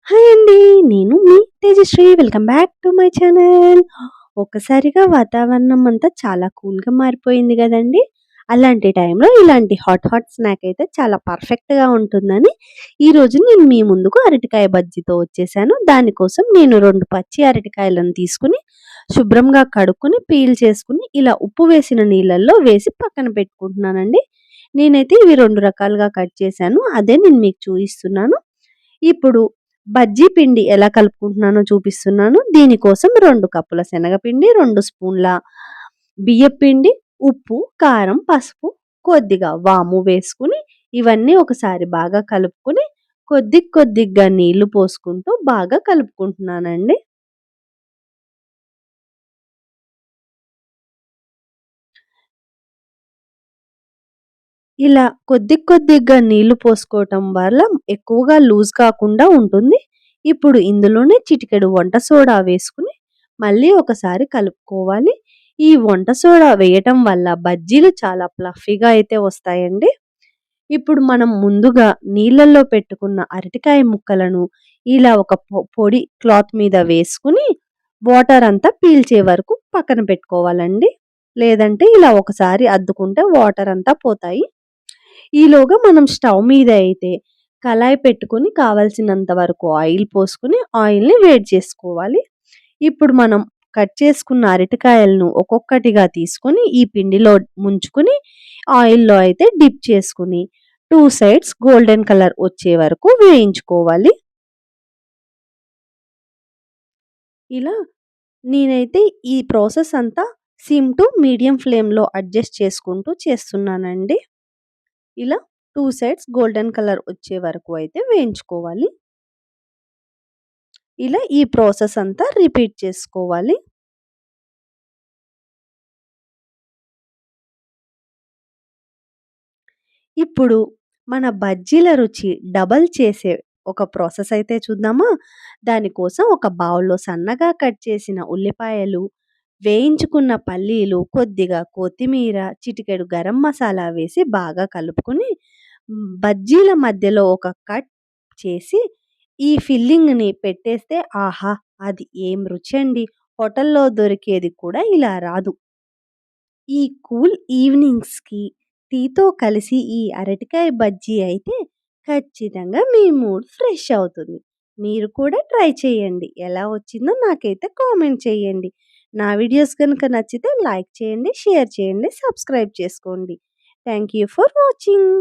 Hi అండి. నేను మీ Tejashree. Welcome back to my channel. ఒక్కసారిగా వాతావరణం అంతా చాలా కూల్‌గా మారిపోయింది గదండీ! అలాంటి టైంలో ఇలాంటి హాట్ స్నాక్ అయితే చాలా పర్ఫెక్ట్‌గా ఉంటుందని ఈరోజు నేను మీ ముందుకు అరటికాయ బజ్జీతో వచ్చేసాను. దానికోసం నేను 2 పచ్చి అరటికాయలను తీసుకొని శుభ్రంగా కడుక్కొని, పీల్ చేసుకొని ఇలా ఉప్పు వేసిన నీళ్ళల్లో వేసి పక్కన పెట్టుకుంటున్నానండి. నేనైతే ఇవి 2 రకాలుగా కట్ చేశాను. అదే నేను మీకు చూయిస్తున్నాను. ఇప్పుడు బజ్జీ పిండి ఎలా కలుపుకుంటున్నానో చూపిస్తున్నాను. దీనికోసం 2 కప్పుల శనగపిండి, 2 స్పూన్ల బియ్యపిండి, ఉప్పు, కారం, పసుపు, కొద్దిగా వాము వేసుకొని ఇవన్నీ ఒకసారి బాగా కలుపుకొని కొద్దిగా నీళ్లు పోసుకుంటూ బాగా కలుపుకుంటున్నానండి. ఇలా కొద్దిగా నీళ్లు పోసుకోవటం వల్ల ఎక్కువగా లూజ్ కాకుండా ఉంటుంది. ఇప్పుడు ఇందులోనే చిటికెడు వంట సోడా వేసుకొని మళ్ళీ ఒకసారి కలుపుకోవాలి. ఈ వంట సోడా వేయటం వల్ల బజ్జీలు చాలా ఫ్లఫీగా అయితే వస్తాయండి. ఇప్పుడు మనం ముందుగా నీళ్ళల్లో పెట్టుకున్న అరటికాయ ముక్కలను ఇలా ఒక పొడి క్లాత్ మీద వేసుకొని వాటర్ అంతా పీల్చే వరకు పక్కన పెట్టుకోవాలండి. లేదంటే ఇలా ఒకసారి అద్దుకుంటే వాటర్ అంతా పోతాయి. ఈలోగా మనం స్టవ్ మీద అయితే కళాయి పెట్టుకొని కావాల్సినంత వరకు ఆయిల్ పోసుకొని ఆయిల్‌ని వేడి చేసుకోవాలి. ఇప్పుడు మనం కట్ చేసుకున్న అరటికాయలను ఒక్కొక్కటిగా తీసుకొని ఈ పిండిలో ముంచుకొని ఆయిల్‌లో అయితే డిప్ చేసుకొని 2 సైడ్స్ గోల్డెన్ కలర్ వచ్చే వరకు వేయించుకోవాలి. ఇలా నేనైతే ఈ ప్రాసెస్ అంతా సిమ్ టు మీడియం ఫ్లేమ్‌లో అడ్జస్ట్ చేసుకుంటూ చేస్తున్నానండి. ఇలా 2 సైడ్స్ గోల్డెన్ కలర్ వచ్చే వరకు అయితే వేయించుకోవాలి. ఇలా ఈ ప్రాసెస్ అంతా రిపీట్ చేసుకోవాలి. ఇప్పుడు మన బజ్జీల రుచి డబల్ చేసే ఒక ప్రాసెస్ అయితే చూద్దామా? దానికోసం ఒక బౌల్‌లో సన్నగా కట్ చేసిన ఉల్లిపాయలు, వేయించుకున్న పల్లీలు, కొద్దిగా కొత్తిమీర, చిటికెడు గరం మసాలా వేసి బాగా కలుపుకొని బజ్జీల మధ్యలో ఒక కట్ చేసి ఈ ఫిల్లింగ్‌ని పెట్టేస్తే ఆహా! అది ఏం రుచండి. హోటల్‌లో దొరికేది కూడా ఇలా రాదు. ఈ కూల్ ఈవినింగ్స్‌కి టీతో కలిసి ఈ అరటికాయ బజ్జీ అయితే ఖచ్చితంగా మీ మూడ్ ఫ్రెష్ అవుతుంది. మీరు కూడా ట్రై చేయండి. ఎలా వచ్చిందో నాకైతే కామెంట్ చేయండి. నా వీడియోస్ గనుక నచ్చితే లైక్ చేయండి, షేర్ చేయండి, సబ్స్క్రైబ్ చేసుకోండి. Thank you for watching.